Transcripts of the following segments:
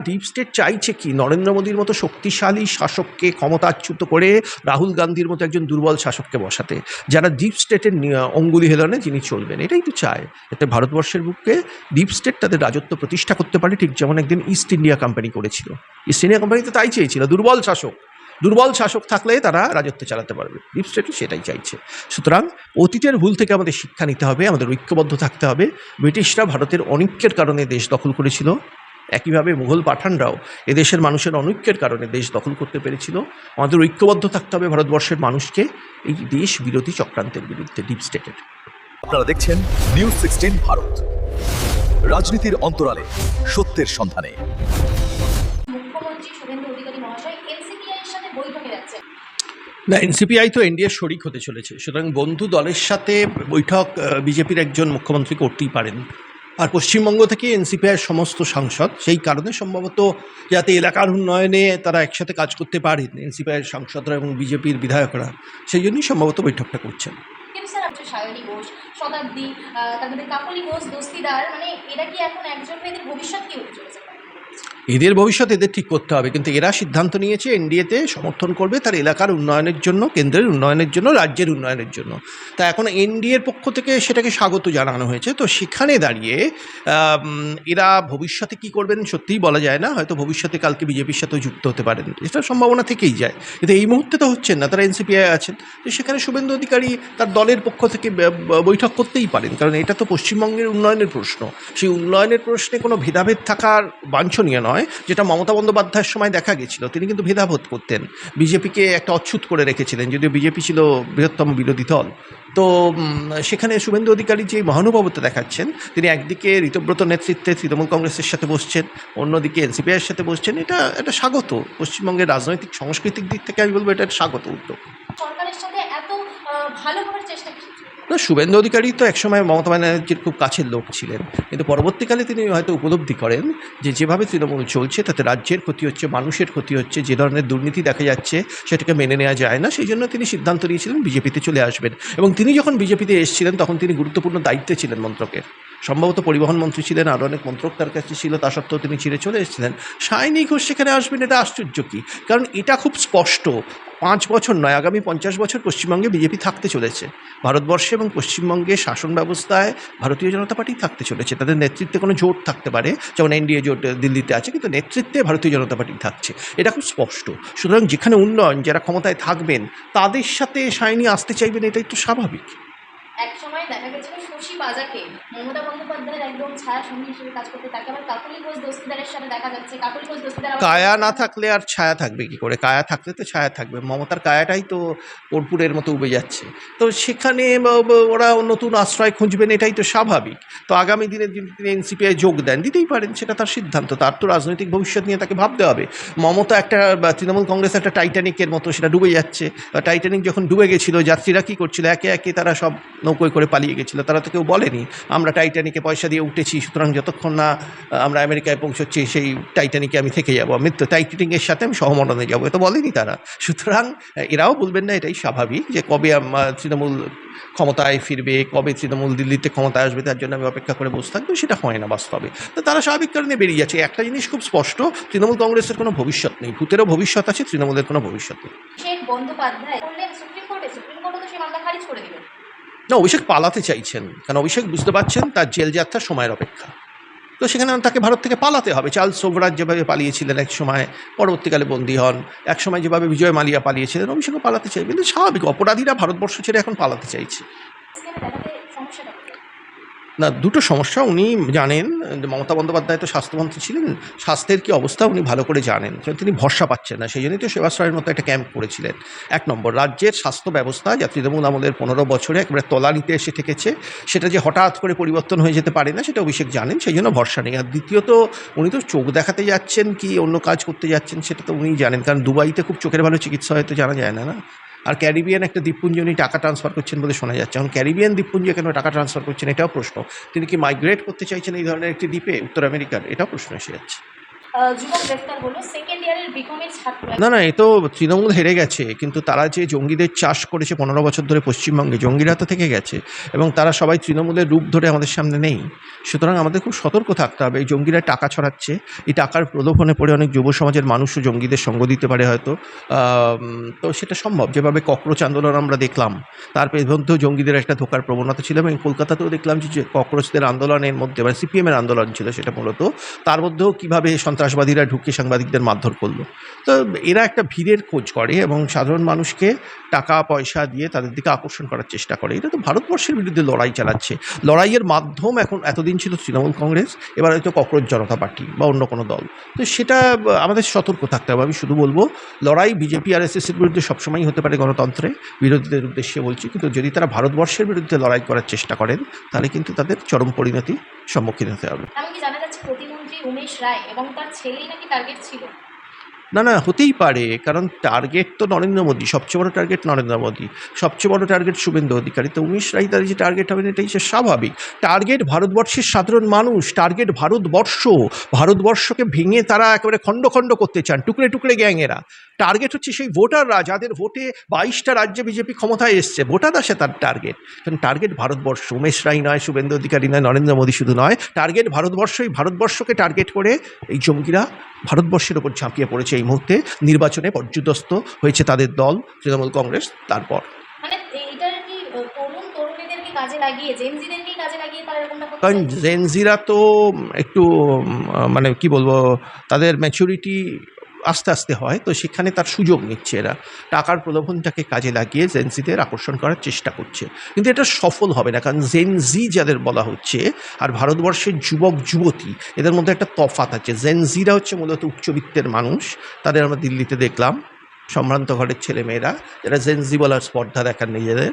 Deep state চাইছে কি? নরেন্দ্র মোদীর মতো শক্তিশালী শাসককে ক্ষমতাচ্যুত করে রাহুল গান্ধীর মতো একজন দুর্বল শাসককে বসাতে, যারা ডিপ স্টেটের অঙ্গুলি হেলনে যিনি চলবেন, এটাই তো চায়। এতে ভারতবর্ষের বুকে ডিপ স্টেট তাদের রাজত্ব প্রতিষ্ঠা করতে পারে, ঠিক যেমন একদিন ইস্ট ইন্ডিয়া কোম্পানি করেছিল। ইস্ট ইন্ডিয়া কোম্পানি তো তাই চেয়েছিল, দুর্বল শাসক থাকলে তারা রাজত্ব চালাতে পারবে। ডিপ স্টেটও সেটাই চাইছে। সুতরাং অতীতের ভুল থেকে আমাদের শিক্ষা নিতে হবে, আমাদের ঐক্যবদ্ধ থাকতে হবে। ব্রিটিশরা ভারতের অনৈক্যের কারণে দেশ দখল করেছিল, একইভাবে মুঘল পাঠানরাও এদেশের মানুষের অনৈক্যের কারণে দেশ দখল করতে পেরেছিল। আমাদের ঐক্যবদ্ধ থাকতে হবে ভারতবর্ষের মানুষকে এই দেশ বিরোধী চক্রান্তের বিরুদ্ধে, ডিপ স্টেটের। আপনারা দেখছেন নিউজ 16 ভারত, রাজনীতির অন্তরালে সত্যের সন্ধানে। মুখ্যমন্ত্রী শুভেন্দু অধিকারী মহাশয় এনসিপিআই এর সাথে বৈঠকে যাচ্ছেন। না, এনসিপিআই তো এনডিএর শরিক হতে চলেছে, সুতরাং বন্ধু দলের সাথে বৈঠক বিজেপির একজন মুখ্যমন্ত্রী করতেই পারেন। আর পশ্চিমবঙ্গ থেকে এনসিপিআইয়ের সমস্ত সাংসদ সেই কারণে সম্ভবত যাতে এলাকার উন্নয়নে তারা একসাথে কাজ করতে পারেন, এনসিপিআইয়ের সাংসদরা এবং বিজেপির বিধায়করা, সেই জন্যই সম্ভবত বৈঠকটা করছেন। কিন্তু স্যার হচ্ছে সায়নী ঘোষ, শতাব্দী, তারপরে কাকলি ঘোষ, দস্তিদার, মানে এরা কি এখন একজন এদের ভবিষ্যৎ কি হতে চলেছে? এদের ভবিষ্যৎ এদের ঠিক করতে হবে, কিন্তু এরা সিদ্ধান্ত নিয়েছে এনডিএতে সমর্থন করবে তার এলাকার উন্নয়নের জন্য, কেন্দ্রের উন্নয়নের জন্য, রাজ্যের উন্নয়নের জন্য। তা এখন এনডিএর পক্ষ থেকে সেটাকে স্বাগত জানানো হয়েছে। তো সেখানে দাঁড়িয়ে এরা ভবিষ্যতে কি করবেন সত্যিই বলা যায় না। হয়তো ভবিষ্যতে কালকে বিজেপির সাথেও যুক্ত হতে পারেন, এটার সম্ভাবনা থেকেই যায়। কিন্তু এই মুহূর্তে তো হচ্ছেন না, তারা এনসিপিআই আছেন। তো সেখানে শুভেন্দু অধিকারী তার দলের পক্ষ থেকে বৈঠক করতেই পারেন, কারণ এটা তো পশ্চিমবঙ্গের উন্নয়নের প্রশ্ন। সেই উন্নয়নের প্রশ্নে কোনো ভেদাভেদ থাকার বাঞ্ছনীয় নয়, যেটা মমতা বন্দ্যোপাধ্যায়ের সময় দেখা গেছিল। তিনি কিন্তু ভেদাভেদ করতেন, বিজেপিকে একটা অচ্ছুত করে রেখেছিলেন, যদিও বিজেপি ছিল বৃহত্তম বিরোধী দল। তো সেখানে শুভেন্দু অধিকারী যে মহানুভবতা দেখাচ্ছেন, তিনি একদিকে ঋতব্রত নেতৃত্বে তৃণমূল কংগ্রেসের সাথে বসছেন, অন্যদিকে এনসিপিআইয়ের সাথে বসছেন, এটা স্বাগত। পশ্চিমবঙ্গের রাজনৈতিক সাংস্কৃতিক দিক থেকে আমি বলবো এটা একটা স্বাগত উদ্যোগ। সরকারের সাথে এত ভালো হওয়ার চেষ্টা কি? না, শুভেন্দু অধিকারী তো একসময় মমতা ব্যানার্জির খুব কাছের লোক ছিলেন, কিন্তু পরবর্তীকালে তিনি হয়তো উপলব্ধি করেন যে যেভাবে তৃণমূল চলছে তাতে রাজ্যের ক্ষতি হচ্ছে, মানুষের ক্ষতি হচ্ছে, যে ধরনের দুর্নীতি দেখা যাচ্ছে সেটাকে মেনে নেওয়া যায় না। সেই জন্য তিনি সিদ্ধান্ত নিয়েছিলেন বিজেপিতে চলে আসবেন। এবং তিনি যখন বিজেপিতে এসেছিলেন তখন তিনি গুরুত্বপূর্ণ দায়িত্বে ছিলেন মন্ত্রকের, সম্ভবত পরিবহন মন্ত্রী ছিলেন, আরও অনেক মন্ত্রক তার কাছে ছিল, তা সত্ত্বেও তিনি ছিঁড়ে চলে এসেছিলেন। সায়নী ঘোষ সেখানে আসবেন, এটা আশ্চর্য কী? কারণ এটা খুব স্পষ্ট 5 বছর নয়, আগামী 50 বছর পশ্চিমবঙ্গে বিজেপি থাকতে চলেছে। ভারতবর্ষে এবং পশ্চিমবঙ্গে শাসন ব্যবস্থায় ভারতীয় জনতা পার্টি থাকতে চলেছে। তাদের নেতৃত্বে কোনো জোট থাকতে পারে, যেমন এনডিএ জোট দিল্লিতে আছে, কিন্তু নেতৃত্বে ভারতীয় জনতা পার্টি থাকছে, এটা খুব স্পষ্ট। সুতরাং যেখানে উন্নয়ন, যারা ক্ষমতায় থাকবেন তাদের সাথে সায়নী আসতে চাইবেন, এটাই তো স্বাভাবিক। এক সময় দেখা গেছিল শশী পাজাকে মমতা বন্দ্যোপাধ্যায়ের একদম ছায়া সঙ্গী হিসেবে কাজ করতে, তাকে আবার কাকলি ঘোষ দস্তিদারের সাথে দেখা যাচ্ছে। কাকলি ঘোষ দস্তিদার কায়া না থাকলে আর ছায়া থাকবে কি করে? কায়া থাকলে তো ছায়া থাকবে। মমতার কায়াটাই তো কর্পূরের মতো উবে যাচ্ছে। তো সেখানে ওরা নতুন আশ্রয় খুঁজবেন, এটাই তো স্বাভাবিক। তো আগামী দিনে যদি তিনি এনসিপিআই যোগ দেন, দিতেই পারেন, সেটা তার সিদ্ধান্ত, তার তো রাজনৈতিক ভবিষ্যৎ নিয়ে তাকে ভাবতে হবে। মমতা একটা তৃণমূল কংগ্রেস একটা টাইটানিকের মতো, সেটা ডুবে যাচ্ছে। টাইটানিক যখন ডুবে গেছিলো, যাত্রীরা কী করছিল? একে একে তারা সব নৌকোয় করে পালিয়ে গেছিলো। তারা তো কেউ বলেনি আমরা টাইটানিকে পয়সা দিয়ে উঠেছি, সুতরাং যতক্ষণ না আমরা আমেরিকায় পৌঁছচ্ছি সেই টাইটানিকে আমি থেকে যাবো, মৃত্যু টাইটানিকের সাথে আমি সহমরণে যাবো, এ তো বলেনি তারা। সুতরাং এরাও বলবেন না, এটাই স্বাভাবিক, যে কবে তৃণমূল ক্ষমতায় ফিরবে, কবে তৃণমূল দিল্লিতে ক্ষমতায় আসবে, তার জন্য আমি অপেক্ষা করে বসে থাকবো, সেটা হয় না বাস্তবে। তো তারা স্বাভাবিক কারণে বেরিয়ে যাচ্ছে। একটা জিনিস খুব স্পষ্ট, তৃণমূল কংগ্রেসের কোনো ভবিষ্যৎ নেই, ভূতেরও ভবিষ্যৎ আছে, তৃণমূলের কোনো ভবিষ্যৎ নেই। শেখ বন্দ্যোপাধ্যায় বললেন সুপ্রিম কোর্টে তো সেই মামলা খারিজ করে দিল। না, অভিষেক পালাতে চাইছেন, কারণ অভিষেক বুঝতে পারছেন তার জেল যাত্রা সময়ের অপেক্ষা। তো সেখানে তাকে ভারত থেকে পালাতে হবে। চার্লস সোভরাজ যেভাবে পালিয়েছিলেন এক সময়, পরবর্তীকালে বন্দী হন, এক সময় যেভাবে বিজয় মালিয়া পালিয়েছিলেন, অভিষেকও পালাতে চাইবেন। কিন্তু স্বাভাবিক, অপরাধীরা ভারতবর্ষ ছেড়ে এখন পালাতে চাইছে। সমস্যাটা না, দুটো সমস্যা উনি জানেন। মমতা বন্দ্যোপাধ্যায় তো স্বাস্থ্যমন্ত্রী ছিলেন, স্বাস্থ্যের কী অবস্থা উনি ভালো করে জানেন, তিনি ভরসা পাচ্ছেন না, সেই জন্যই তো সেবাশ্রয়ের মতো একটা ক্যাম্প করেছিলেন। 1 নম্বর, রাজ্যের স্বাস্থ্য ব্যবস্থা যা তৃণমূল আমলের 15 বছরে একবারে তলানিতে এসে ঠেকেছে, সেটা যে হঠাৎ করে পরিবর্তন হয়ে যেতে পারে না, সেটা অভিষেক জানেন, সেই জন্য ভরসা নেই। আর দ্বিতীয়ত, উনি তো চোখ দেখাতে যাচ্ছেন কি অন্য কাজ করতে যাচ্ছেন সেটা তো উনিই জানেন, কারণ দুবাইতে খুব চোখের ভালো চিকিৎসা হয়তো জানা যায় না। আর ক্যারিবিয়ান একটা দ্বীপপুঞ্জে উনি টাকা ট্রান্সফার করছেন বলে শোনা যাচ্ছে। এখন ক্যারিবিয়ান দ্বীপপুঞ্জে কেন টাকা ট্রান্সফার করছেন, এটাও প্রশ্ন। তিনি কি মাইগ্রেট করতে চাইছেন এই ধরনের একটি দ্বীপে, উত্তর আমেরিকার? এটাও প্রশ্ন এসে যাচ্ছে। যুবক গ্রেফতার হলো, সেকেন্ড ইয়ারের বিকমের ছাত্র। না এ তো তৃণমূল হেরে গেছে, কিন্তু তারা যে জঙ্গিদের চাষ করেছে 15 বছর ধরে পশ্চিমবঙ্গে, জঙ্গিরা তো থেকে গেছে এবং তারা সবাই তৃণমূলের রূপ ধরে আমাদের সামনে নেই। সুতরাং আমাদের খুব সতর্ক থাকতে হবে। এই জঙ্গিরা টাকা ছড়াচ্ছে, এই টাকার প্রলোভনে পড়ে অনেক যুব সমাজের মানুষও জঙ্গিদের সঙ্গ দিতে পারে হয়তো। তো সেটা সম্ভব। যেভাবে ককরোচ আন্দোলন আমরা দেখলাম, তার মধ্যেও জঙ্গিদের একটা ঢোকার প্রবণতা ছিল এবং কলকাতাতেও দেখলাম যে ককরোচদের আন্দোলনের মধ্যে, মানে সিপিএমের আন্দোলন ছিল সেটা মূলত, তার মধ্যেও কীভাবে সন্ত্রাসবাদীরা ঢুকে সাংবাদিকদের মারধর করলো। তো এরা একটা ভিড়ের খোঁজ করে এবং সাধারণ মানুষকে টাকা পয়সা দিয়ে তাদের দিকে আকর্ষণ করার চেষ্টা করে। এটা তো ভারতবর্ষের বিরুদ্ধে লড়াই চালাচ্ছে। লড়াইয়ের মাধ্যম এখন এতদিন ছিল তৃণমূল কংগ্রেস, এবার হয়তো ককরোচ জনতা পার্টি বা অন্য কোনো দল। তো সেটা আমাদের সতর্ক থাকতে হবে। আমি শুধু বলবো, লড়াই বিজেপি আর এসএসের বিরুদ্ধে সবসময়ই হতে পারে গণতন্ত্রে, বিরোধীদের উদ্দেশ্যে বলছি, কিন্তু যদি তারা ভারতবর্ষের বিরুদ্ধে লড়াই করার চেষ্টা করেন তাহলে কিন্তু তাদের চরম পরিণতির সম্মুখীন হতে হবে। এমনকি জানা যাচ্ছে প্রতিমন্ত্রী উমেশ রায় এবং তার ছেলেই নাকি টার্গেট ছিল। না হতেই পারে, কারণ টার্গেট তো নরেন্দ্র মোদী, সবচেয়ে বড় টার্গেট নরেন্দ্র মোদী, সবচেয়ে বড় টার্গেট শুভেন্দু অধিকারী। তো উমেশ রায় তার যে টার্গেট হবেন এটাই সে স্বাভাবিক। টার্গেট ভারতবর্ষের সাধারণ মানুষ, টার্গেট ভারতবর্ষকে ভেঙে তারা একেবারে খণ্ড খণ্ড করতে চান, টুকরে টুকরে গ্যাংয়েরা। টার্গেট হচ্ছে সেই ভোটাররা যাদের ভোটে 22টা রাজ্যে বিজেপি ক্ষমতায় এসছে, ভোটার আসে তার টার্গেট। কারণ টার্গেট ভারতবর্ষ, উমেশ রায় নয়, শুভেন্দু অধিকারী নয়, নরেন্দ্র মোদী শুধু নয়, টার্গেট ভারতবর্ষকে টার্গেট করে এই জঙ্গিরা ভারতবর্ষের ওপর ঝাঁপিয়ে পড়েছে। এই মুহূর্তে নির্বাচনে পর্যুদস্ত হয়েছে তাদের দল তৃণমূল কংগ্রেস। তারপর মানে এইটার কি তরুণীদেরকে কাজে লাগিয়ে, জেনজিদেরকে কাজে লাগিয়ে তারা এরকমটা করতে কারণ চাইছে? জেনজিরা তো একটু মানে কি বলবো, তাদের ম্যাচুরিটি আস্তে আস্তে হয়, তো সেখানে তার সুযোগ নিচ্ছে এরা। টাকার প্রলোভনটাকে কাজে লাগিয়ে জেনজিদের আকর্ষণ করার চেষ্টা করছে, কিন্তু এটা সফল হবে না। কারণ জেনজি যাদের বলা হচ্ছে আর ভারতবর্ষের যুবক যুবতী, এদের মধ্যে একটা তফাৎ আছে। জেনজিরা হচ্ছে মূলত উচ্চবিত্তের মানুষ, তাদের আমরা দিল্লিতে দেখলাম সম্ভ্রান্ত ঘরের ছেলেমেয়েরা, যারা জেনজি বলার স্পর্ধা দেখান নিজেদের।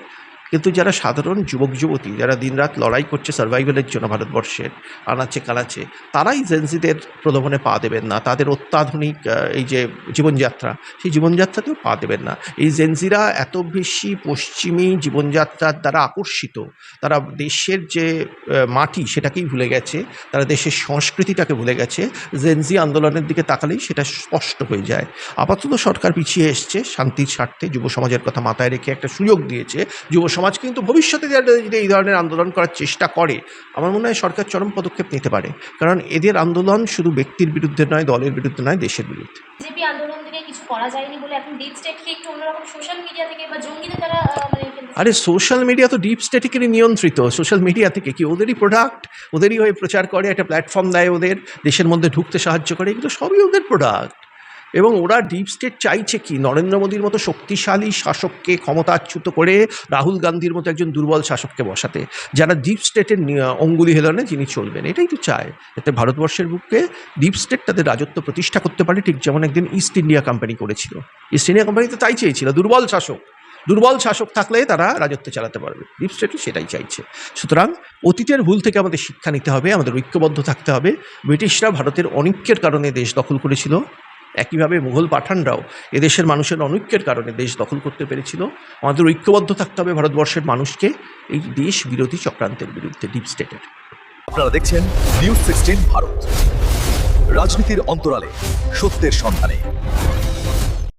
কিন্তু যারা সাধারণ যুবক যুবতী, যারা দিনরাত লড়াই করছে সার্ভাইভালের জন্য ভারতবর্ষের আনাচে কানাচে, তারাই জেনজিদের প্রলোভনে পা দেবেন না। তাদের অত্যাধুনিক এই যে জীবনযাত্রা, সেই জীবনযাত্রাতেও পা দেবেন না। এই জেনজিরা এত বেশি পশ্চিমী জীবনযাত্রার দ্বারা আকর্ষিত, তারা দেশের যে মাটি সেটাকেই ভুলে গেছে, তারা দেশের সংস্কৃতিটাকে ভুলে গেছে। জেনজি আন্দোলনের দিকে তাকালেই সেটা স্পষ্ট হয়ে যায়। আপাতত সরকার পিছিয়ে এসছে শান্তির স্বার্থে, যুব সমাজের কথা মাথায় রেখে একটা সুযোগ দিয়েছে। যুব সমাজ কিন্তু ভবিষ্যতে যদি এই ধরনের আন্দোলন করার চেষ্টা করে, আমার মনে হয় সরকার চরম পদক্ষেপ নিতে পারে। কারণ এদের আন্দোলন শুধু ব্যক্তির বিরুদ্ধে নয়, দলের বিরুদ্ধে নয়, দেশের বিরুদ্ধে। বিজেপি আন্দোলন থেকে কিছু করা যায়নি বলে এখন ডিপ স্টেটকে একটু অন্যরকম সোশ্যাল মিডিয়া থেকে বা জঙ্গিদের দ্বারা আরে সোশ্যাল মিডিয়া তো ডিপ স্টেটিকেরই নিয়ন্ত্রিত। সোশ্যাল মিডিয়া থেকে কি ওদেরই প্রোডাক্ট, ওদেরই হয়ে প্রচার করে, একটা প্ল্যাটফর্ম দেয় ওদের, দেশের মধ্যে ঢুকতে সাহায্য করে, এগুলো সবই ওদের প্রোডাক্ট। এবং ওরা ডিপ স্টেট চাইছে কি, নরেন্দ্র মোদীর মতো শক্তিশালী শাসককে ক্ষমতাচ্যুত করে রাহুল গান্ধীর মতো একজন দুর্বল শাসককে বসাতে, যারা ডিপ স্টেটের অঙ্গুলি হেলনে যিনি চলবেন, এটাই তো চায়। যাতে ভারতবর্ষের বুকে ডিপ স্টেট তাদের রাজত্ব প্রতিষ্ঠা করতে পারে, ঠিক যেমন একদিন ইস্ট ইন্ডিয়া কোম্পানি করেছিল। ইস্ট ইন্ডিয়া কোম্পানি তো তাই চেয়েছিল, দুর্বল শাসক থাকলে তারা রাজত্ব চালাতে পারবে। ডিপ স্টেটও সেটাই চাইছে। সুতরাং অতীতের ভুল থেকে আমাদের শিক্ষা নিতে হবে, আমাদের ঐক্যবদ্ধ থাকতে হবে। ব্রিটিশরা ভারতের অনৈক্যের কারণে দেশ দখল করেছিল, একইভাবে মুঘল পাঠানরাও এদেশের মানুষের অনৈক্যের কারণে দেশ দখল করতে পেরেছিল। আমাদের ঐক্যবদ্ধ থাকতে হবে ভারতবর্ষের মানুষকে এই দেশ বিরোধী চক্রান্তের বিরুদ্ধে, ডিপ স্টেটের। আপনারা দেখছেন নিউজ 16 ভারত, রাজনীতির অন্তরালে সত্যের সন্ধানে।